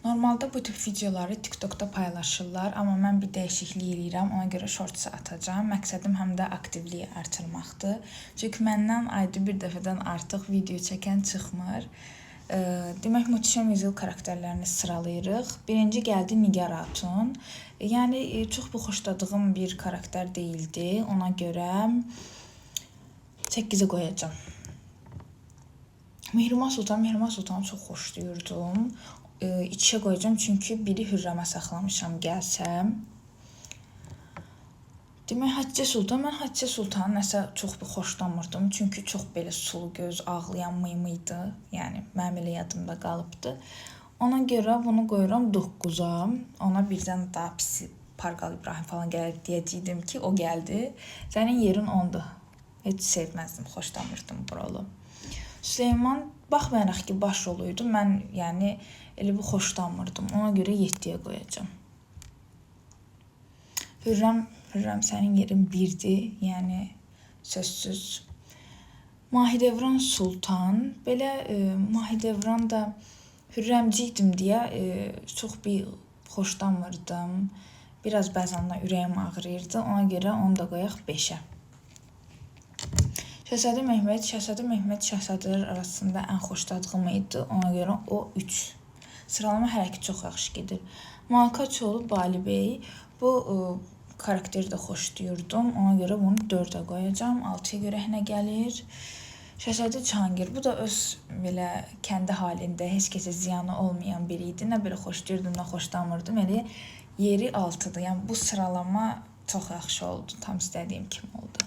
Normalda bu tip videoları TikTokda paylaşırlar, amma mən bir dəyişiklik eləyirəm, ona görə shorts atacağam. Məqsədim həm də aktivliyi artırmaqdır. Çünki məndən ayda bir dəfədən artıq video çəkən çıxmır. Demək, Muhteşem Yüzyıl karakterlərini sıralayırıq. Birinci gəldi Nigar Hatun. Yəni çox bu xoşladığım bir karakter değildi. Ona görə 8-ə qoyacağam. Mehrimah Sultanı çox xoşlayırdım. 2-ə qoyacağam çünki biri Hürrəmə saxlamışam gəlsəm. Demək, Hatice Sultan. Mən Hatice Sultanı nəsə çox bir xoşlamırdım. Çünki çox belə sulu göz, ağlayan mıymıydı. Yəni mənim elə yadımda qalıbdı. Ona görə bunu qoyuram 9-a. Ona birdən daha pis Parqal İbrahim falan gəlir deyəcəydim ki, o gəldi. Sənin yerin 10'dur. Heç sevməzdim, xoşlamırdım buralı. Süleyman, baxmayaraq ki, baş roluydu, mən yəni elə bir xoşlanmırdım. Ona görə 7-yə qoyacağam. Hürrəm sənin yerin 1'dir, yəni sözsüz. Mahidevran Sultan, belə Mahidevran da Hürrəmciydim deyə çox bir xoşlanmırdım. Biraz bəzənlə ürəyim ağrıyırdı, ona görə onu da qoyaq 5'ə. Şəhzadə Mehmet şəhzadələr arasında ən xoşladığım idi. Ona görə o 3. Sıralama hələ ki çox yaxşı gedir. Malkaçoğlu Bali Bey. Bu karakteri də xoşlayırdım. Ona görə bunu 4'ə qoyacağam. 6'ya görə nə gəlir? Şəhzadə Cahangir. Bu da öz belə kəndi halində heç kəsə ziyanı olmayan biri idi. Nə belə xoşlayırdım, nə xoşlamırdım. Elə yeri 6'dır. Yəni bu sıralama çox yaxşı oldu. Tam istədiyim kimi oldu.